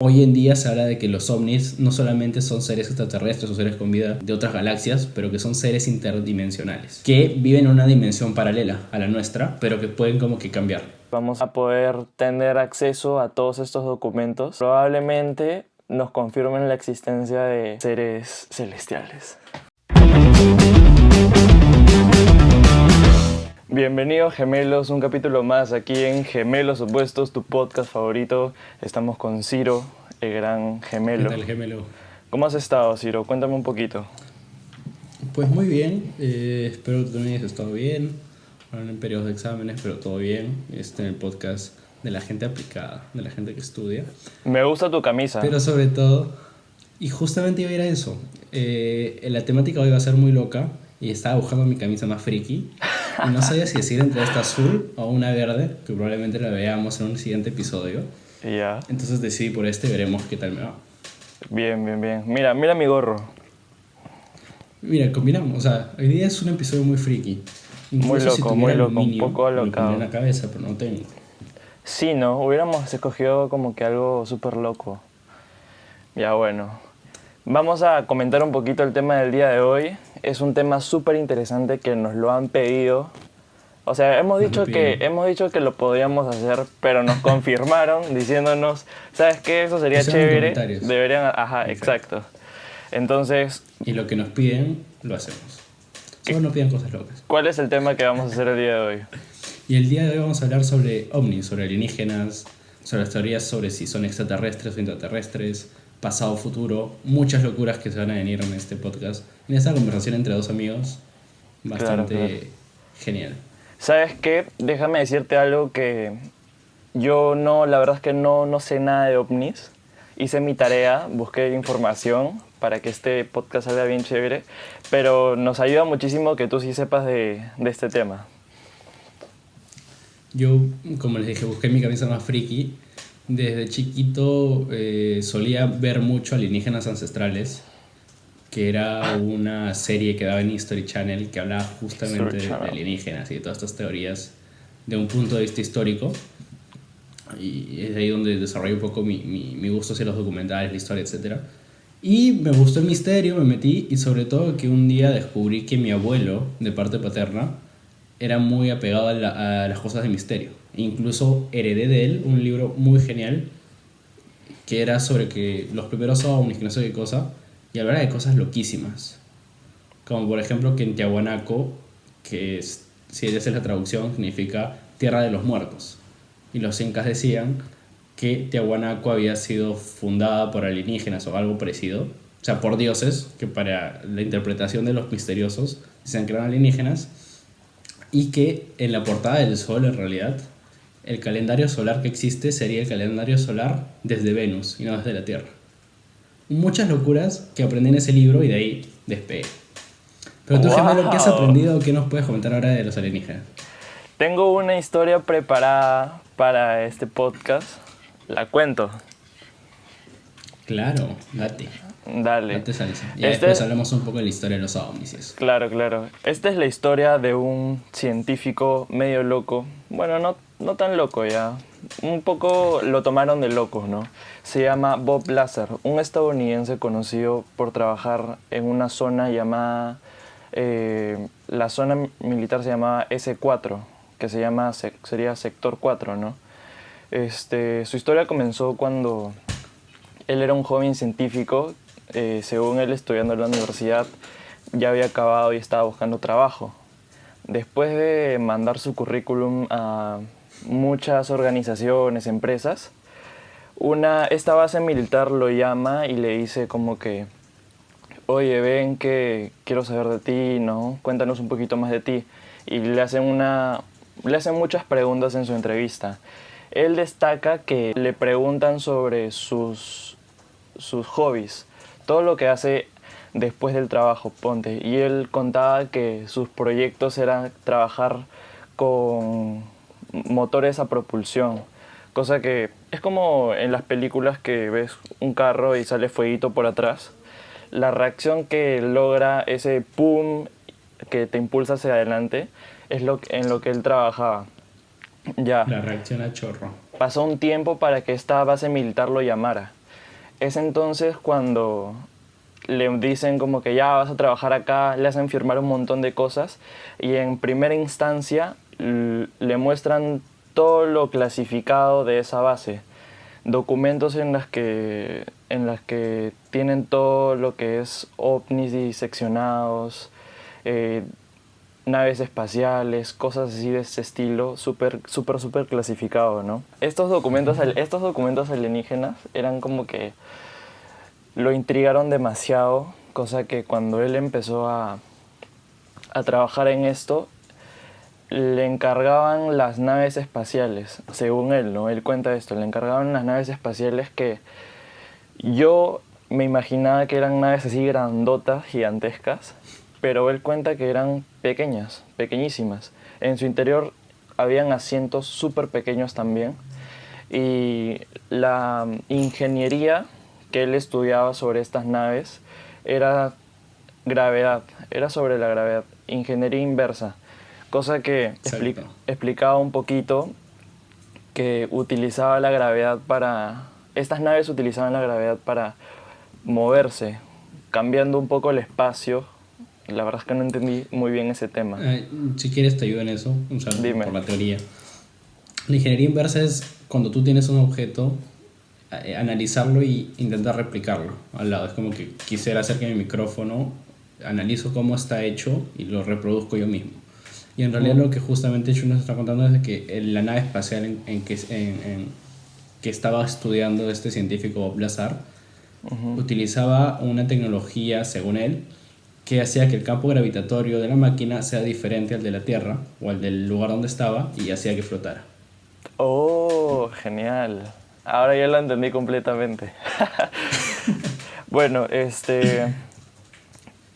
Hoy en día se habla de que los ovnis no solamente son seres extraterrestres o seres con vida de otras galaxias, pero que son seres interdimensionales, que viven en una dimensión paralela a la nuestra, pero que pueden como que cambiar. Vamos a poder tener acceso a todos estos documentos. Probablemente nos confirmen la existencia de seres celestiales. Bienvenidos gemelos, un capítulo más aquí en Gemelos Opuestos, tu podcast favorito. Estamos con Ciro, el gran gemelo. ¿Qué tal, gemelo? ¿Cómo has estado, Ciro? Cuéntame un poquito. Pues muy bien, espero que tú también hayas estado bien. Ahora en periodos de exámenes, pero todo bien. En el podcast de la gente aplicada, de la gente que estudia. Me gusta tu camisa. Pero sobre todo, y justamente iba a ir a eso, la temática hoy va a ser muy loca y estaba buscando mi camisa más friki y no sabía si decir entre esta azul o una verde, que probablemente la veamos en un siguiente episodio. Ya. Entonces decidí por este y veremos qué tal me va. Bien. Mira mi gorro. Mira, combinamos, o sea, hoy día es un episodio muy friki. Muy Incluso si loco, tuviera muy loco, un aluminio, poco me lo pondría alocado. en la cabeza, pero no tengo. Sí, ¿no? Hubiéramos escogido como que algo súper loco. Ya bueno. Vamos a comentar un poquito el tema del día de hoy. Es un tema súper interesante que nos lo han pedido. O sea, hemos dicho que lo podíamos hacer, pero nos confirmaron diciéndonos, ¿sabes qué? Eso sería Pusieron en chévere. comentarios. Deberían, ajá, exacto. Entonces, Y lo que nos piden, lo hacemos. Solo no pidan cosas locas. ¿cuál es el tema que vamos a hacer el día de hoy? Y el día de hoy vamos a hablar sobre ovnis, sobre alienígenas, sobre las teorías sobre si son extraterrestres o intraterrestres, pasado, futuro, muchas locuras que se van a venir en este podcast, en esta conversación entre dos amigos, bastante Claro. genial. ¿Sabes qué? Déjame decirte algo que yo no, la verdad es que no sé nada de ovnis. Hice mi tarea, busqué información para que este podcast salga bien chévere, pero nos ayuda muchísimo que tú sí sepas de este tema. Yo, como les dije, busqué mi camisa más friki. Desde chiquito solía ver mucho Alienígenas Ancestrales, que era una serie que daba en History Channel que hablaba justamente History de Channel. alienígenas y de todas estas teorías de un punto de vista histórico. Y es ahí donde desarrollé un poco mi gusto hacia los documentales, la historia, etc. Y me gustó el misterio, me metí y sobre todo que un día descubrí que mi abuelo, de parte paterna, era muy apegado a las cosas de misterio. Incluso heredé de él un libro muy genial que era sobre que los primeros ovnis, que no sé qué cosa, y hablar de cosas loquísimas. Como por ejemplo que en Tiahuanaco, que es, si esa es la traducción, significa tierra de los muertos. Y los incas decían que Tiahuanaco había sido fundada por alienígenas o algo parecido, o sea, por dioses, que para la interpretación de los misteriosos dicen que eran alienígenas, y que en la portada del Sol, en realidad, el calendario solar que existe sería el calendario solar desde Venus y no desde la Tierra. Muchas locuras que aprendí en ese libro y de ahí despegué. Pero tú, gemelo, ¿qué has ¡Wow! aprendido o qué nos puedes comentar ahora de los alienígenas? Tengo una historia preparada para este podcast. La cuento. Claro, date. Dale. Date salsa. Y Este después es, hablamos un poco de la historia de los ovnis y eso. claro. Esta es la historia de un científico medio loco. Bueno, no tan loco ya. Un poco lo tomaron de locos, ¿no? Se llama Bob Lazar, un estadounidense conocido por trabajar en una zona llamada... la zona militar se llamaba S4, que sería Sector 4, ¿no? Su historia comenzó cuando él era un joven científico. Según él, estudiando en la universidad, ya había acabado y estaba buscando trabajo. Después de mandar su currículum a muchas organizaciones, empresas, esta base militar lo llama y le dice como que, oye, ven que quiero saber de ti, ¿no? Cuéntanos un poquito más de ti. Y le hacen muchas preguntas en su entrevista. Él destaca que le preguntan sobre sus hobbies, todo lo que hace después del trabajo, ponte. Y él contaba que sus proyectos eran trabajar con motores a propulsión, cosa que es como en las películas que ves un carro y sale fueguito por atrás. La reacción que logra ese pum que te impulsa hacia adelante es en lo que él trabajaba. Ya. La reacción a chorro. Pasó un tiempo para que esta base militar lo llamara es entonces cuando le dicen como que ya vas a trabajar acá, le hacen firmar un montón de cosas y en primera instancia le muestran todo lo clasificado de esa base. Documentos en las que tienen todo lo que es ovnis diseccionados, eh, naves espaciales, cosas así de ese estilo, súper clasificado, ¿no? Estos documentos alienígenas eran como que lo intrigaron demasiado, cosa que cuando él empezó a trabajar en esto, le encargaban las naves espaciales, según él, ¿no? Él cuenta esto, le encargaban las naves espaciales que yo me imaginaba que eran naves así grandotas, gigantescas, pero él cuenta que eran pequeñas, pequeñísimas. En su interior habían asientos súper pequeños también. Y la ingeniería que él estudiaba sobre estas naves era gravedad, era sobre la gravedad, ingeniería inversa. Cosa que Exacto. explicaba un poquito que utilizaba la gravedad para... Estas naves utilizaban la gravedad para moverse, cambiando un poco el espacio. La verdad es que no entendí muy bien ese tema. Si quieres te ayudo en eso, o sea, Dime. por la teoría. La ingeniería inversa es cuando tú tienes un objeto, analizarlo y intentar replicarlo al lado. Es como que quisiera hacer que mi micrófono analizo cómo está hecho y lo reproduzco yo mismo. Y en realidad lo que justamente Shu nos está contando es de que en la nave espacial que estaba estudiando este científico Bob Lazar utilizaba una tecnología, según él, que hacía que el campo gravitatorio de la máquina sea diferente al de la Tierra o al del lugar donde estaba y hacía que flotara. Oh, genial. Ahora ya lo entendí completamente. Bueno,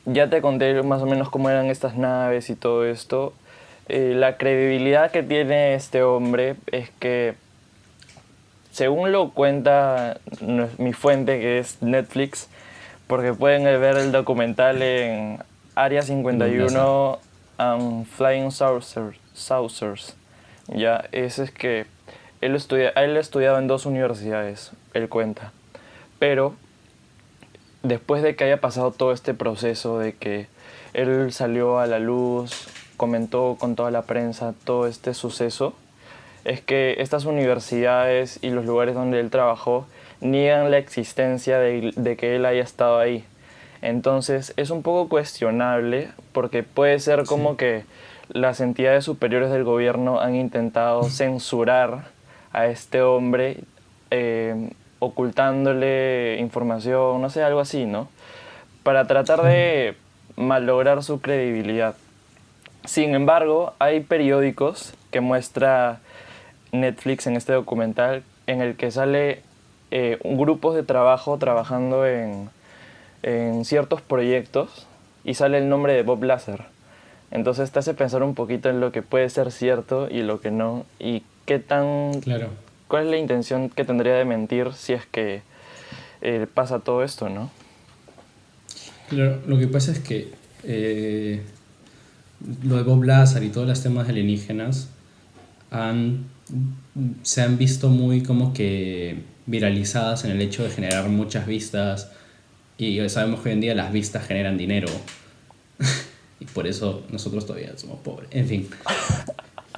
ya te conté más o menos cómo eran estas naves y todo esto. La credibilidad que tiene este hombre es que, según lo cuenta mi fuente, que es Netflix, porque pueden ver el documental en Área Bob Lazar. 51 and Flying Saucers. Ya, ese es que él ha estudiado en dos universidades, él cuenta. Pero después de que haya pasado todo este proceso de que él salió a la luz, comentó con toda la prensa todo este suceso, es que estas universidades y los lugares donde él trabajó niegan la existencia de que él haya estado ahí. Entonces es un poco cuestionable porque puede ser Sí. como que las entidades superiores del gobierno han intentado censurar a este hombre, ocultándole información, no sé, algo así, ¿no? Para tratar Claro. de malograr su credibilidad. Sin embargo, hay periódicos que muestra Netflix en este documental en el que sale grupos de trabajo trabajando en ciertos proyectos y sale el nombre de Bob Lazar. Entonces te hace pensar un poquito en lo que puede ser cierto y lo que no, y Claro. cuál es la intención que tendría de mentir si es que pasa todo esto, ¿no? Claro, lo que pasa es que eh, lo de Bob Lazar y todos los temas alienígenas han, se han visto muy como que viralizadas en el hecho de generar muchas vistas y sabemos que hoy en día las vistas generan dinero y por eso nosotros todavía somos pobres. En fin,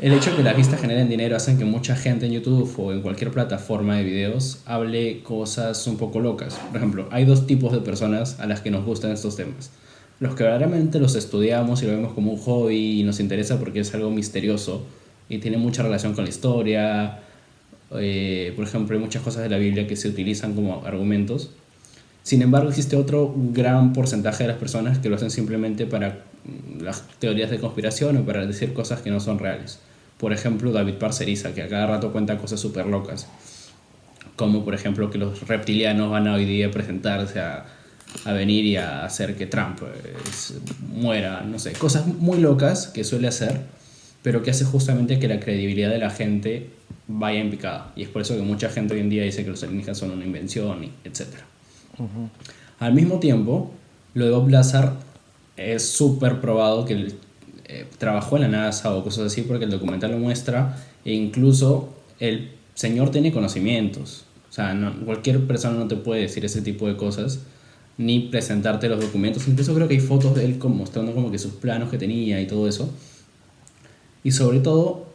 el hecho de que las vistas generen dinero hacen que mucha gente en YouTube o en cualquier plataforma de videos hable cosas un poco locas. Por ejemplo, hay dos tipos de personas a las que nos gustan estos temas. Los que verdaderamente los estudiamos y lo vemos como un hobby y nos interesa porque es algo misterioso y tiene mucha relación con la historia. Por ejemplo, hay muchas cosas de la Biblia que se utilizan como argumentos. Sin embargo, existe otro gran porcentaje de las personas que lo hacen simplemente para las teorías de conspiración o para decir cosas que no son reales. Por ejemplo, David Parceriza, que a cada rato cuenta cosas súper locas, como por ejemplo que los reptilianos van a hoy día presentarse a venir y a hacer que Trump muera, no sé, cosas muy locas que suele hacer, pero que hace justamente que la credibilidad de la gente vaya en picada. Y es por eso que mucha gente hoy en día dice que los alienígenas son una invención, etc. Al mismo tiempo, lo de Bob Lazar es súper probado que él trabajó en la NASA o cosas así porque el documental lo muestra e incluso el señor tiene conocimientos. O sea, cualquier persona no te puede decir ese tipo de cosas, ni presentarte los documentos. Incluso creo que hay fotos de él como mostrando como que sus planos que tenía y todo eso. Y sobre todo,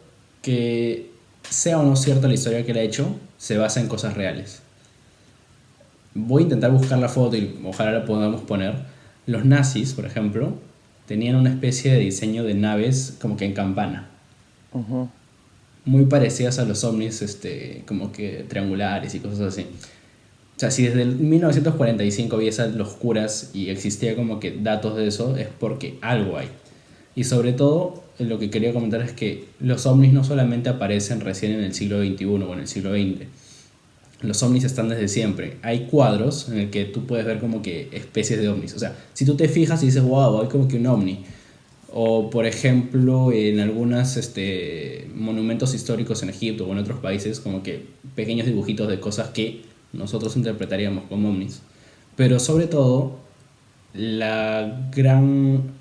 que sea o no cierta la historia que él ha hecho, se basa en cosas reales. Voy a intentar buscar la foto y ojalá la podamos poner. Los nazis, por ejemplo, tenían una especie de diseño de naves como que en campana, Ujú. muy parecidas a los ovnis, como que triangulares y cosas así. O sea, si desde el 1945 había esas locuras y existía como que datos de eso, es porque algo hay. Y sobre todo, lo que quería comentar es que los ovnis no solamente aparecen recién en el siglo XXI o en el siglo XX. Los ovnis están desde siempre. Hay cuadros en el que tú puedes ver como que especies de ovnis. O sea, si tú te fijas y dices, wow, hay como que un ovni. O, por ejemplo, en algunos monumentos históricos en Egipto o en otros países, como que pequeños dibujitos de cosas que nosotros interpretaríamos como ovnis. Pero sobre todo, la gran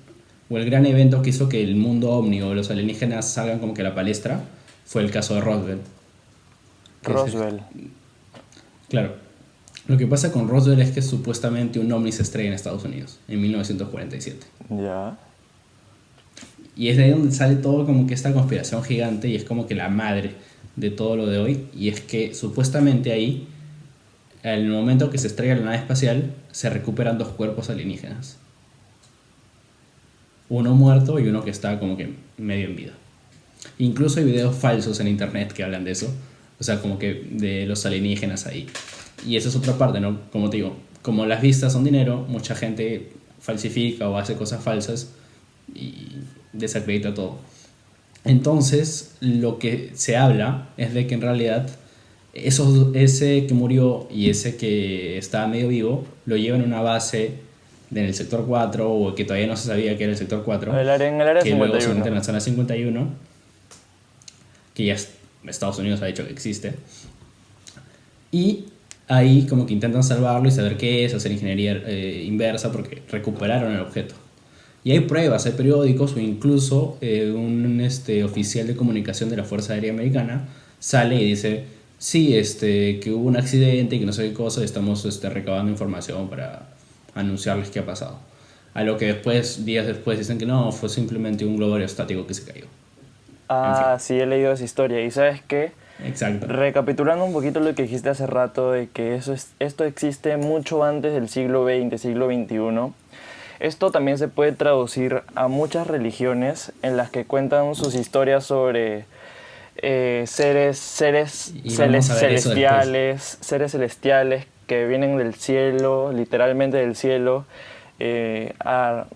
o el gran evento que hizo que el mundo ovni o los alienígenas salgan como que a la palestra fue el caso de Roswell. Que es Roswell. claro, lo que pasa con Roswell es que supuestamente un ovni se estrella en Estados Unidos en 1947. Ya. Y es de ahí donde sale todo como que esta conspiración gigante y es como que la madre de todo lo de hoy. Y es que supuestamente ahí, al momento que se estrella la nave espacial, se recuperan dos cuerpos alienígenas. Uno muerto y uno que está como que medio en vida. Incluso hay videos falsos en internet que hablan de eso. O sea, como que de los alienígenas ahí. Y esa es otra parte, ¿no? Como te digo, como las vistas son dinero, mucha gente falsifica o hace cosas falsas y desacredita todo. Entonces, lo que se habla es de que en realidad ese que murió y ese que estaba medio vivo lo llevan a una base en el sector 4 o que todavía no se sabía que era el sector 4, En el área que luego se mete 51. en la zona 51, que ya Estados Unidos ha dicho que existe. Y ahí como que intentan salvarlo y saber qué es, hacer ingeniería inversa porque recuperaron el objeto. Y hay pruebas, hay periódicos o incluso un oficial de comunicación de la Fuerza Aérea Americana sale y dice, sí, que hubo un accidente y que no sé qué cosa, y estamos recabando información para anunciarles qué ha pasado. A lo que después, días después, dicen que no, fue simplemente un globo aerostático que se cayó. En fin, Ah, sí, he leído esa historia. ¿Y sabes qué? exacto. Recapitulando un poquito lo que dijiste hace rato, de que esto existe mucho antes del siglo XX, siglo XXI, esto también se puede traducir a muchas religiones en las que cuentan sus historias sobre Y vamos a ver eso después. seres celestiales que vienen del cielo, literalmente del cielo, a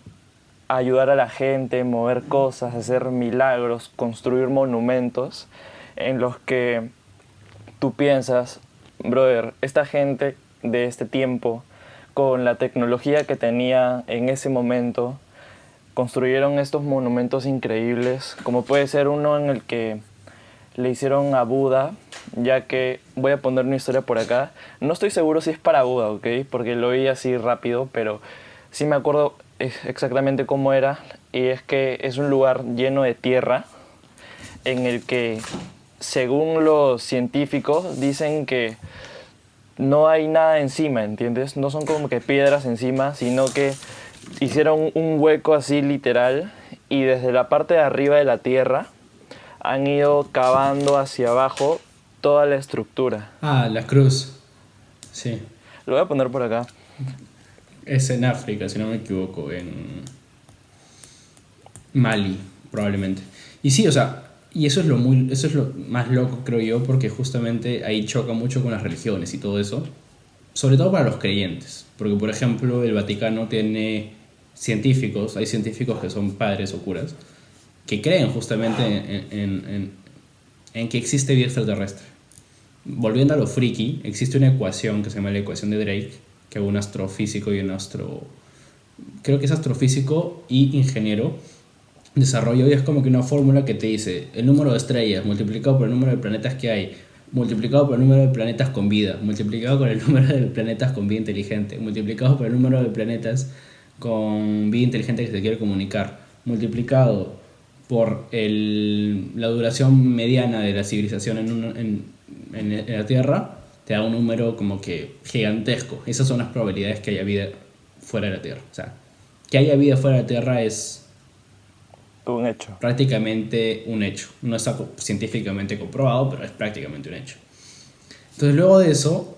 ayudar a la gente, mover cosas, hacer milagros, construir monumentos en los que tú piensas, brother, esta gente de este tiempo, con la tecnología que tenía en ese momento, construyeron estos monumentos increíbles, como puede ser uno en el que le hicieron a Buda, ya que voy a poner una historia por acá. No estoy seguro si es para Buda, ¿ok? Porque lo vi así rápido, pero sí me acuerdo exactamente cómo era. Y es que es un lugar lleno de tierra en el que, según los científicos, dicen que no hay nada encima, ¿entiendes? No son como que piedras encima, sino que hicieron un hueco así literal y desde la parte de arriba de la tierra han ido cavando hacia abajo toda la estructura. Ah, la cruz. Sí. Lo voy a poner por acá. Es en África, si no me equivoco, en Mali, probablemente. Y sí, o sea, y eso es lo más loco, creo yo, porque justamente ahí choca mucho con las religiones y todo eso, sobre todo para los creyentes, porque por ejemplo el Vaticano tiene científicos, hay científicos que son padres o curas, que creen justamente en que existe vida extraterrestre. Volviendo a lo friki, existe una ecuación que se llama la ecuación de Drake, que un astrofísico y un creo que es astrofísico y ingeniero, desarrolló, y es como que una fórmula que te dice el número de estrellas multiplicado por el número de planetas que hay, multiplicado por el número de planetas con vida, multiplicado por el número de planetas con vida inteligente, multiplicado por el número de planetas con vida inteligente que se quiere comunicar, multiplicado por la duración mediana de la civilización en la Tierra, te da un número como que gigantesco. Esas son las probabilidades que haya vida fuera de la Tierra. O sea, que haya vida fuera de la Tierra es Un hecho. prácticamente un hecho. No está científicamente comprobado, pero es prácticamente un hecho. Entonces luego de eso,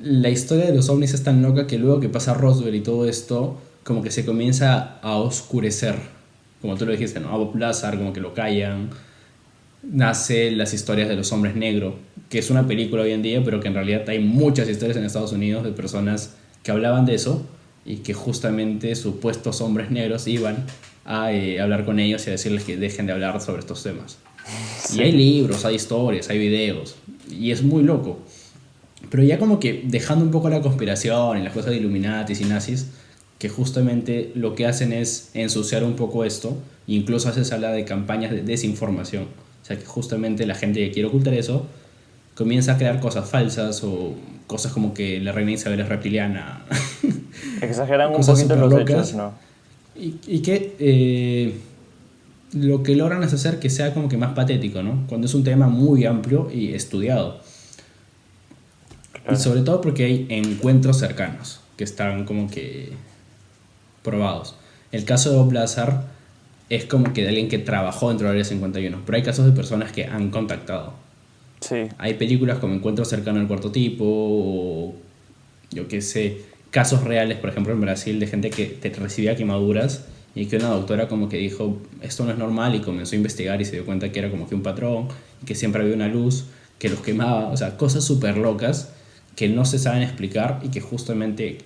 la historia de los ovnis es tan loca que luego que pasa Roswell y todo esto, como que se comienza a oscurecer. Como tú lo dijiste, ¿no? A Bob Lazar como que lo callan. Nace las historias de los hombres negros, que es una película hoy en día, pero que en realidad hay muchas historias en Estados Unidos de personas que hablaban de eso y que justamente supuestos hombres negros iban a hablar con ellos y a decirles que dejen de hablar sobre estos temas. Sí. Y hay libros, hay historias, hay videos, y es muy loco. Pero ya como que dejando un poco la conspiración y las cosas de Illuminatis y nazis, que justamente lo que hacen es ensuciar un poco esto, e incluso a veces habla de campañas de desinformación. O sea que justamente la gente que quiere ocultar eso comienza a crear cosas falsas o cosas como que la reina Isabel es reptiliana. Exageran un Cosas poquito súper los locas. hechos, ¿no? Y que lo que logran es hacer que sea como que más patético, ¿no? Cuando es un tema muy amplio y estudiado. Claro. Y sobre todo porque hay encuentros cercanos que están como que probados. El caso de Bob Lazar es como que de alguien que trabajó dentro del Área 51, pero hay casos de personas que han contactado. Sí. Hay películas como Encuentro cercano al cuarto tipo o yo qué sé, casos reales, por ejemplo en Brasil, de gente que te recibía quemaduras y que una doctora como que dijo esto no es normal y comenzó a investigar y se dio cuenta que era como que un patrón, que siempre había una luz que los quemaba, o sea, cosas súper locas que no se saben explicar y que justamente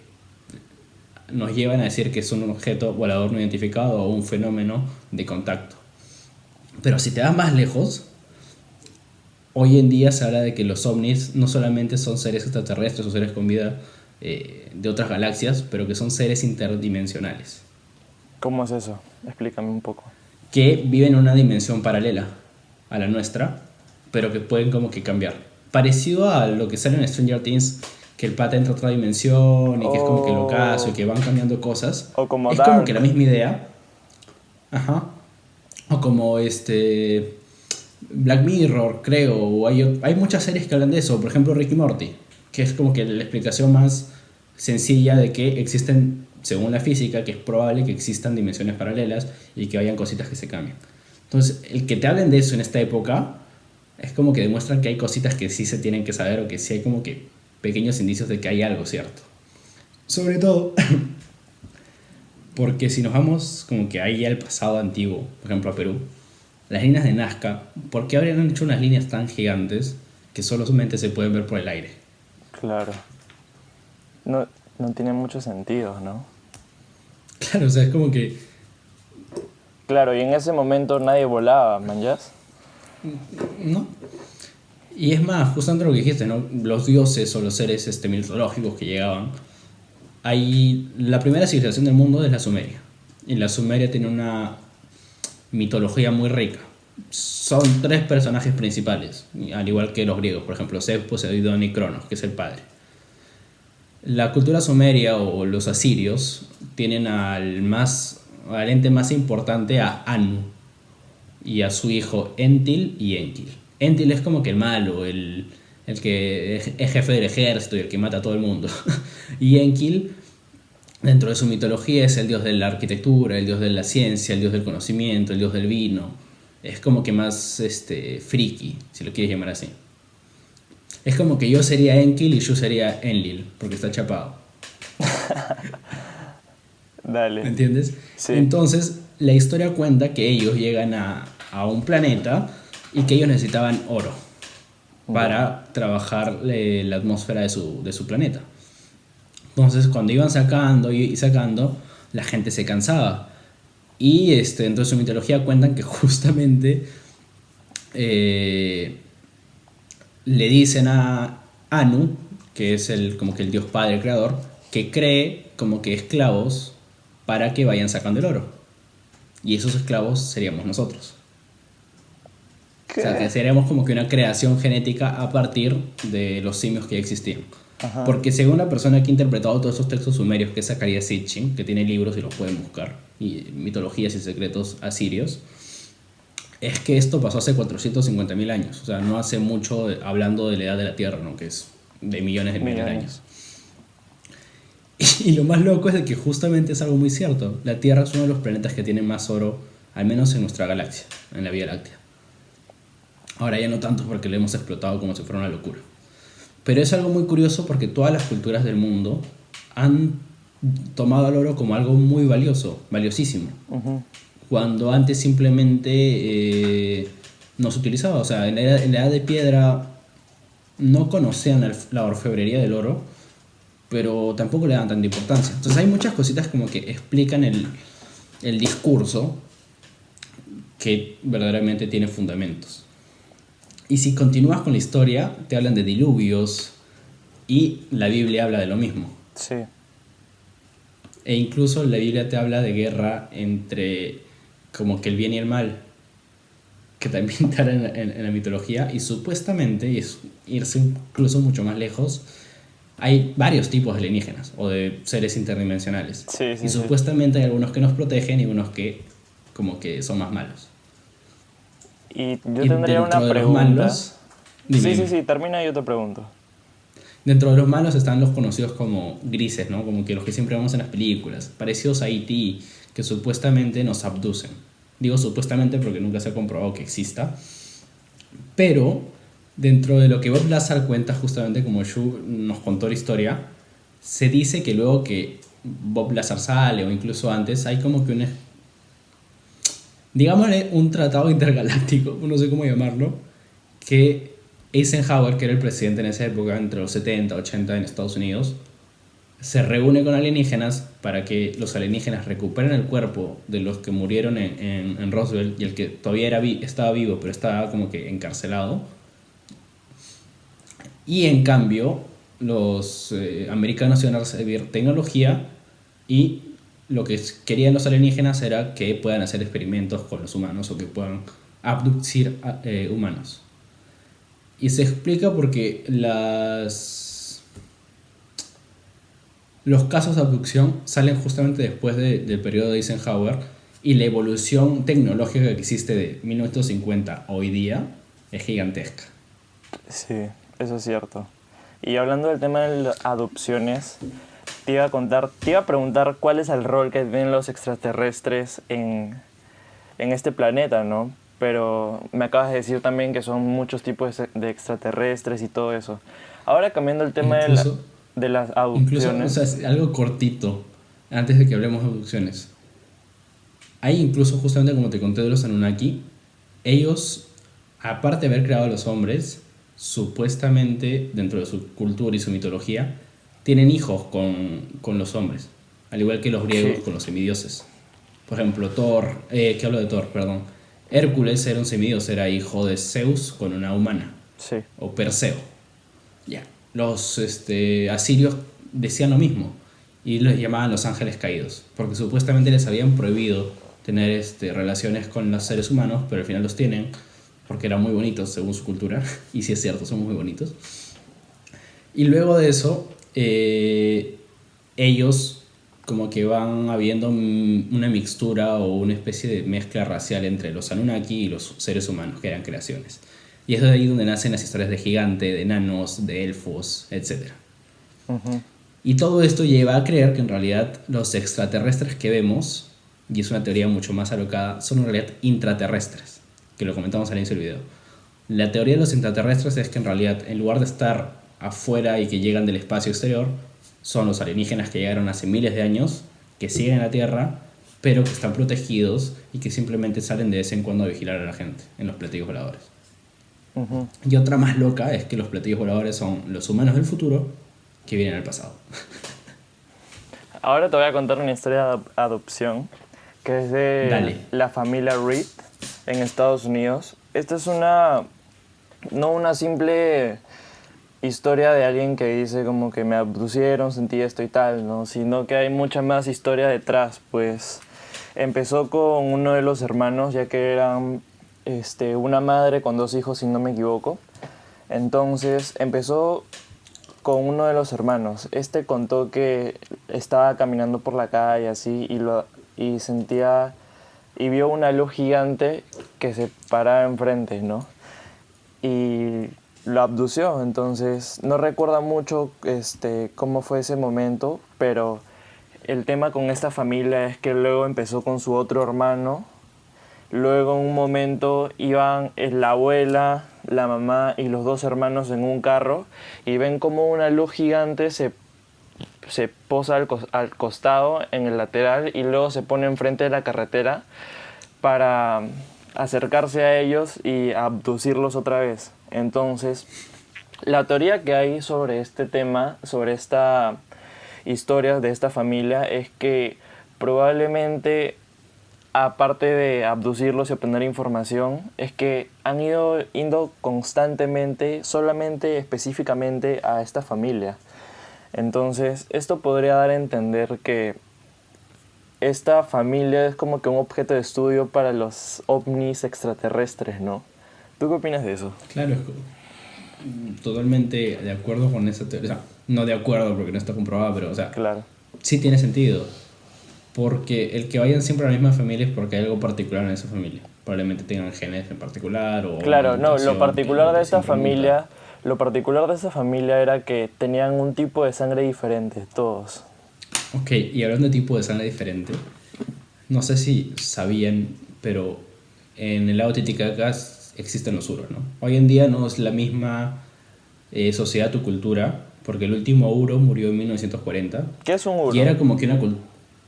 nos llevan a decir que es un objeto volador no identificado o un fenómeno de contacto. Pero si te vas más lejos, hoy en día se habla de que los ovnis no solamente son seres extraterrestres o seres con vida de otras galaxias, pero que son seres interdimensionales, ¿Cómo es eso? Explícame un poco. que viven en una dimensión paralela a la nuestra, pero que pueden como que cambiar. Parecido a lo que sale en Stranger Things, que el pata entra a otra dimensión y que es como que lo caso y que van cambiando cosas. O como Es como que Dark. la misma idea. Ajá. O como Black Mirror, creo, o hay muchas series que hablan de eso, por ejemplo Rick y Morty, que es como que la explicación más sencilla de que existen, según la física, que es probable que existan dimensiones paralelas y que hayan cositas que se cambian. Entonces, el que te hablen de eso en esta época es como que demuestran que hay cositas que sí se tienen que saber o que sí hay como que pequeños indicios de que hay algo cierto. Sobre todo porque si nos vamos como que ahí al pasado antiguo, por ejemplo a Perú, las líneas de Nazca, ¿por qué habrían hecho unas líneas tan gigantes que solamente se pueden ver por el aire? Claro. No, no tiene mucho sentido, ¿no? Claro, o sea, es como que, Claro, y en ese momento nadie volaba, ¿manjas? ¿no? Y es más, justamente lo que dijiste, ¿no? Los dioses o los seres mitológicos que llegaban. La primera civilización del mundo es la Sumeria. Y la Sumeria tiene una mitología muy rica. Son tres personajes principales, al igual que los griegos, por ejemplo, Zeus, Poseidón y Cronos, que es el padre. La cultura sumeria o los asirios tienen al ente más importante, a Anu, y a su hijo Entil y Enkil. Entil es como que el malo, el que es jefe del ejército y el que mata a todo el mundo. Y Enkil, dentro de su mitología, es el dios de la arquitectura, el dios de la ciencia, el dios del conocimiento, el dios del vino. Es como que más friki, si lo quieres llamar así. Es como que yo sería Enkil y yo sería Enlil, porque está chapado. Dale. ¿Me entiendes? Sí. Entonces, la historia cuenta que ellos llegan a un planeta y que ellos necesitaban oro para trabajar la atmósfera de su planeta. Entonces, cuando iban sacando y sacando, la gente se cansaba. Y dentro de su mitología cuentan que justamente le dicen a Anu, que es como que el dios padre creador, que cree como que esclavos para que vayan sacando el oro. Y esos esclavos seríamos nosotros. ¿Qué? O sea, que seríamos como que una creación genética a partir de los simios que ya existían. Ajá. Porque según la persona que ha interpretado todos esos textos sumerios, que es Zecharia Sitchin, que tiene libros y los pueden buscar, y mitologías y secretos asirios, es que esto pasó hace 450.000 años, o sea, no hace mucho hablando de la edad de la Tierra, ¿no? Que es de millones de millones de años. Y lo más loco es de que justamente es algo muy cierto. La Tierra es uno de los planetas que tiene más oro, al menos en nuestra galaxia, en la Vía Láctea. Ahora ya no tanto porque lo hemos explotado como si fuera una locura. Pero es algo muy curioso porque todas las culturas del mundo han tomado al oro como algo muy valioso, valiosísimo. Ujú. Cuando antes simplemente no se utilizaba. O sea, en la edad de piedra no conocían la orfebrería del oro, pero tampoco le dan tanta importancia. Entonces hay muchas cositas como que explican el discurso que verdaderamente tiene fundamentos. Y si continúas con la historia, te hablan de diluvios y la Biblia habla de lo mismo. Sí, E incluso la Biblia te habla de guerra entre como que el bien y el mal, que también está en la mitología, y supuestamente, y es irse incluso mucho más lejos, hay varios tipos de alienígenas o de seres interdimensionales. sí, Y sí, sí. supuestamente hay algunos que nos protegen y unos que como que son más malos. Y yo Y tendría dentro una de los pregunta. malos, dime, Sí, sí, dime. sí, termina y yo te pregunto. Dentro de los malos están los conocidos como grises, ¿no? Como que los que siempre vemos en las películas, parecidos a E.T., que supuestamente nos abducen. Digo supuestamente porque nunca se ha comprobado que exista, pero dentro de lo que Bob Lazar cuenta, justamente como Shu nos contó la historia, se dice que luego que Bob Lazar sale, o incluso antes, hay como que digámosle, un tratado intergaláctico, no sé cómo llamarlo, que Eisenhower, que era el presidente en esa época, entre los 70 80 en Estados Unidos, se reúne con alienígenas para que los alienígenas recuperen el cuerpo de los que murieron en Roswell, y el que todavía estaba vivo pero estaba como que encarcelado. Y en cambio los americanos iban a recibir tecnología, y lo que querían los alienígenas era que puedan hacer experimentos con los humanos o que puedan abducir humanos. Y se explica porque los casos de abducción salen justamente después del periodo de Eisenhower, y la evolución tecnológica que existe de 1950 a hoy día es gigantesca. Sí, eso es cierto. Y hablando del tema de las adopciones, te iba a preguntar cuál es el rol que tienen los extraterrestres en este planeta, ¿no? Pero me acabas de decir también que son muchos tipos de extraterrestres y todo eso. Ahora cambiando el tema Incluso, de las o sea, adopciones. es algo cortito, antes de que hablemos de abducciones. Hay incluso, justamente como te conté de los Anunnaki, ellos, aparte de haber creado a los hombres, supuestamente, dentro de su cultura y su mitología, tienen hijos con los hombres, al igual que los griegos Sí, con los semidioses. Por ejemplo, ¿qué hablo de Thor? Perdón. Hércules era un semidios, era hijo de Zeus con una humana, sí. o Perseo. Ya. Los asirios decían lo mismo y los llamaban los ángeles caídos, porque supuestamente les habían prohibido tener relaciones con los seres humanos, pero al final los tienen porque eran muy bonitos según su cultura, y sí es cierto, son muy bonitos. Y luego de eso, ellos como que van habiendo una mixtura o una especie de mezcla racial entre los Anunnaki y los seres humanos, que eran creaciones. Y es de ahí donde nacen las historias de gigante, de enanos, de elfos, etc. Ujú. Y todo esto lleva a creer que en realidad los extraterrestres que vemos, y es una teoría mucho más alocada, son en realidad intraterrestres, que lo comentamos al inicio del video. La teoría de los intraterrestres es que en realidad, en lugar de estar afuera y que llegan del espacio exterior, son los alienígenas que llegaron hace miles de años, que siguen en la Tierra, pero que están protegidos y que simplemente salen de vez en cuando a vigilar a la gente en los platillos voladores. Ujú. Y otra más loca es que los platillos voladores son los humanos del futuro que vienen al pasado. Ahora te voy a contar una historia de adopción que es de Dale. la familia Reed en Estados Unidos. Esta es no una simple historia de alguien que dice como que me abducieron, sentí esto y tal, ¿no? Sino que hay mucha más historia detrás, pues empezó con uno de los hermanos, ya que eran una madre con dos hijos, si no me equivoco. Entonces empezó con uno de los hermanos. Este contó que estaba caminando por la calle así y sentía y vio una luz gigante que se paraba enfrente, ¿no? Y lo abdució. Entonces no recuerda mucho cómo fue ese momento, pero el tema con esta familia es que luego empezó con su otro hermano. Luego en un momento iban la abuela, la mamá y los dos hermanos en un carro y ven como una luz gigante se posa al costado en el lateral y luego se pone enfrente de la carretera para acercarse a ellos y abducirlos otra vez. Entonces, la teoría que hay sobre este tema, sobre esta historia de esta familia, es que probablemente, aparte de abducirlos y obtener información, es que han ido constantemente, solamente específicamente a esta familia. Entonces, esto podría dar a entender que esta familia es como que un objeto de estudio para los ovnis extraterrestres, ¿no? ¿Tú qué opinas de eso? Claro, totalmente de acuerdo con esa teoría. O sea, no de acuerdo porque no está comprobado, pero, o sea, Claro. sí tiene sentido. Porque el que vayan siempre a la misma familia es porque hay algo particular en esa familia. Probablemente tengan genes en particular o una Claro, no, mutación que el otro siempre muta. lo particular de esta familia era que tenían un tipo de sangre diferente, todos. Ok, y hablando de tipo de sangre diferente, no sé si sabían, pero en el lago Titicaca existen los uros, ¿no? Hoy en día no es la misma sociedad o cultura, porque el último uro murió en 1940 ¿Qué es un y uro? era como que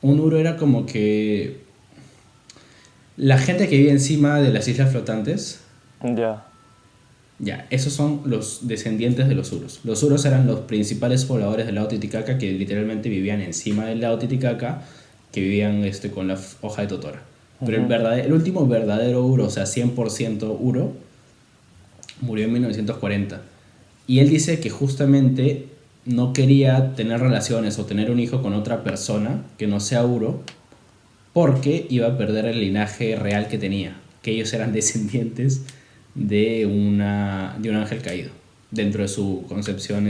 un uro era como que la gente que vive encima de las islas flotantes. Ya. Ya, esos son los descendientes de los uros. Los uros eran los principales pobladores del lago Titicaca que literalmente vivían encima del lago Titicaca, que vivían con la hoja de totora. Pero el último verdadero uro, o sea, 100% uro, murió en 1940. Y él dice que justamente no quería tener relaciones o tener un hijo con otra persona que no sea uro, porque iba a perder el linaje real que tenía, que ellos eran descendientes de un ángel caído, dentro de su concepción,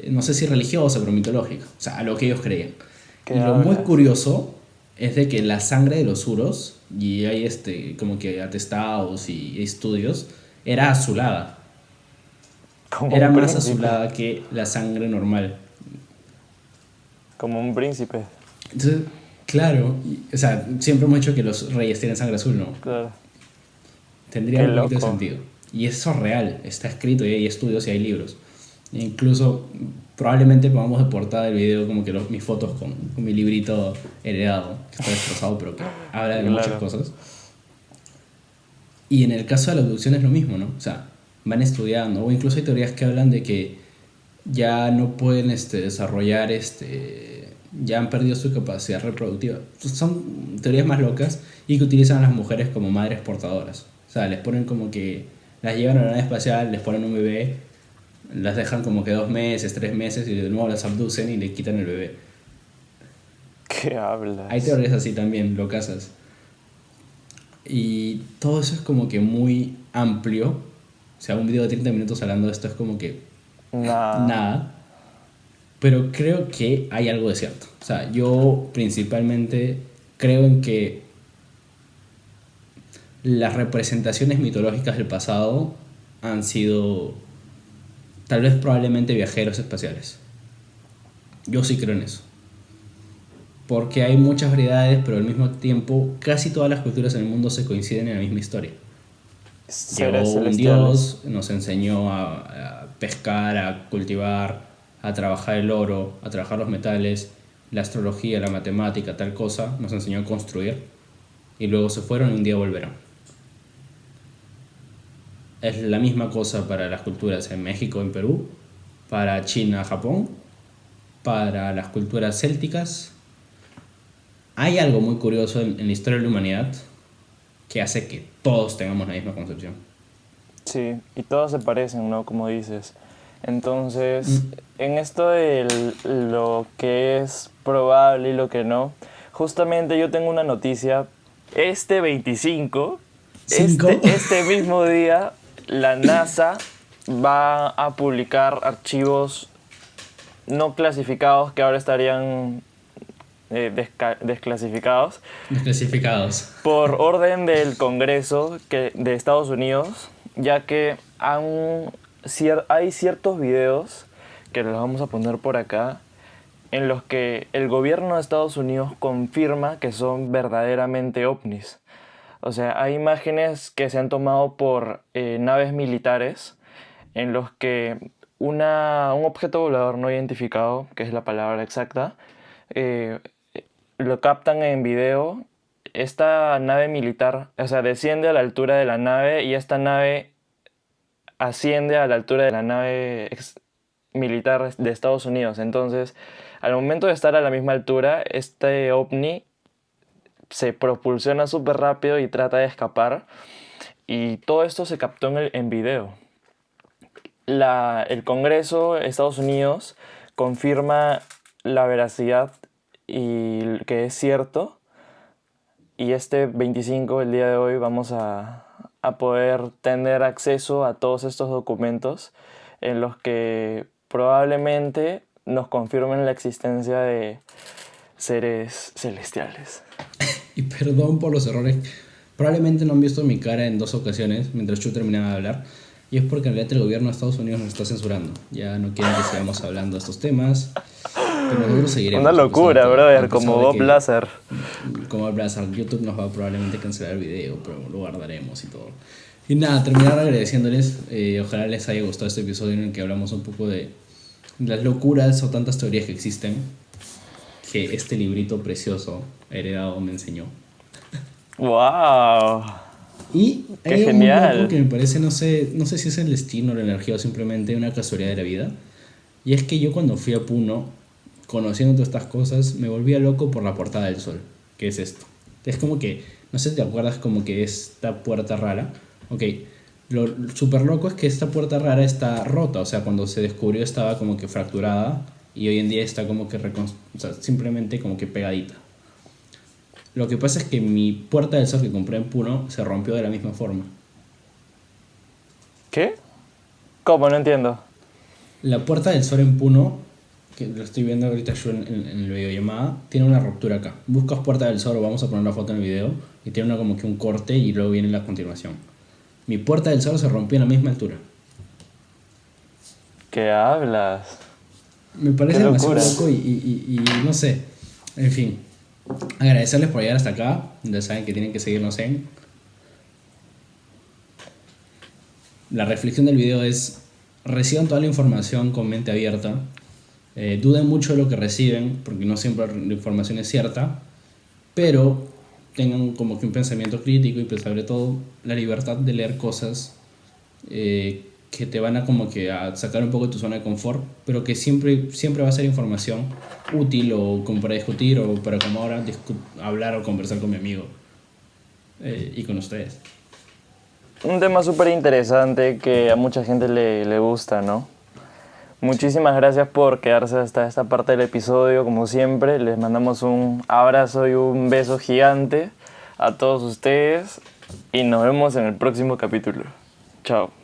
no sé si religiosa, pero mitológica, o sea, a lo que ellos creían. ¿Qué Y lo muy hablas? curioso es de que la sangre de los uros, y hay como que atestados y estudios, era azulada, Como era un más príncipe. azulada que la sangre normal. Como un príncipe. Entonces, claro, o sea, siempre hemos dicho que los reyes tienen sangre azul, ¿no? Claro. Tendría Qué un poquito de loco. sentido. Y eso es real, está escrito y hay estudios y hay libros. E incluso probablemente pongamos de portada del video como que mis fotos con mi librito heredado, que está destrozado pero que habla de muchas Claro. cosas. Y en el caso de la abducción es lo mismo, ¿no? O sea, van estudiando, o incluso hay teorías que hablan de que ya no pueden desarrollar, ya han perdido su capacidad reproductiva. Son teorías más locas y que utilizan a las mujeres como madres portadoras. O sea, les ponen como que las llevan a la nave espacial, les ponen un bebé, las dejan como que 2 meses, 3 meses y de nuevo las abducen y le quitan el bebé. ¿Qué Hay hablas? teorías así también, locasas. Y todo eso es como que muy amplio. O sea, un video de 30 minutos hablando de esto es como que Nada. nada. Pero creo que hay algo de cierto. O sea, yo principalmente creo en que las representaciones mitológicas del pasado han sido tal vez probablemente viajeros espaciales. Yo sí creo en eso. Porque hay muchas variedades, pero al mismo tiempo casi todas las culturas en el mundo se coinciden en la misma historia. Seres Llegó un celestiales. dios, nos enseñó a pescar, a cultivar, a trabajar el oro, a trabajar los metales, la astrología, la matemática, tal cosa, nos enseñó a construir y luego se fueron y un día volverán. Es la misma cosa para las culturas en México, en Perú, para China, Japón, para las culturas célticas. Hay algo muy curioso en la historia de la humanidad que hace que todos tengamos la misma concepción. Sí, y todos se parecen, ¿no? Como dices. Entonces, Mm. en esto de lo que es probable y lo que no, justamente yo tengo una noticia. Este 25, Cinco. este mismo día, la NASA va a publicar archivos no clasificados que ahora estarían desclasificados Desclasificados. por orden del Congreso de Estados Unidos, ya que hay ciertos videos que los vamos a poner por acá en los que el gobierno de Estados Unidos confirma que son verdaderamente ovnis. O sea, hay imágenes que se han tomado por naves militares en los que un objeto volador no identificado, que es la palabra exacta, eh, lo captan en video. Esta nave militar, o sea, desciende a la altura de la nave y esta nave asciende a la altura de la nave militar de Estados Unidos. Entonces, al momento de estar a la misma altura, este ovni se propulsiona súper rápido y trata de escapar. Y todo esto se captó en video. El Congreso de Estados Unidos confirma la veracidad y que es cierto. Y este 25, el día de hoy, vamos a poder tener acceso a todos estos documentos en los que probablemente nos confirmen la existencia de seres celestiales. Y perdón por los errores. Probablemente no han visto mi cara en 2 ocasiones mientras yo terminaba de hablar. Y es porque en realidad el gobierno de Estados Unidos nos está censurando. Ya no quieren que sigamos hablando de estos temas. Pero nosotros seguiremos. Una locura, brother, como Bob Lazar. Como Bob Lazar. YouTube nos va a probablemente cancelar el video, pero lo guardaremos y todo. Y nada, terminar agradeciéndoles. Ojalá les haya gustado este episodio en el que hablamos un poco de las locuras o tantas teorías que existen, que este librito precioso heredado me enseñó. ¡Wow! Y ¡Qué hay genial! algo que me parece, no sé si es el destino, la energía o simplemente una casualidad de la vida. Y es que yo cuando fui a Puno, conociendo todas estas cosas, me volvía loco por la Puerta del Sol. ¿Qué es esto? Es como que, no sé si te acuerdas, como que esta puerta rara. Ok, lo súper loco es que esta puerta rara está rota. O sea, cuando se descubrió estaba como que fracturada. Y hoy en día está como que o sea, simplemente como que pegadita. Lo que pasa es que mi Puerta del Sol que compré en Puno se rompió de la misma forma. ¿Qué? ¿Cómo? No entiendo. La Puerta del Sol en Puno, que lo estoy viendo ahorita yo en la videollamada, tiene una ruptura acá. Buscas Puerta del Sol, o vamos a poner la foto en el video, y tiene como que un corte y luego viene la continuación. Mi Puerta del Sol se rompió a la misma altura. ¿Qué hablas? Me parece Qué demasiado locura. loco y no sé. En fin, agradecerles por llegar hasta acá. Ya saben que tienen que seguirnos en... La reflexión del video es: reciban toda la información con mente abierta. Duden mucho de lo que reciben, porque no siempre la información es cierta, pero tengan como que un pensamiento crítico y pues sobre todo la libertad de leer cosas que te van a como que a sacar un poco de tu zona de confort, pero que siempre va a ser información útil o como para discutir o para como ahora hablar o conversar con mi amigo y con ustedes. Un tema súper interesante que a mucha gente le gusta, ¿no? Muchísimas gracias por quedarse hasta esta parte del episodio. Como siempre, les mandamos un abrazo y un beso gigante a todos ustedes y nos vemos en el próximo capítulo. Chao.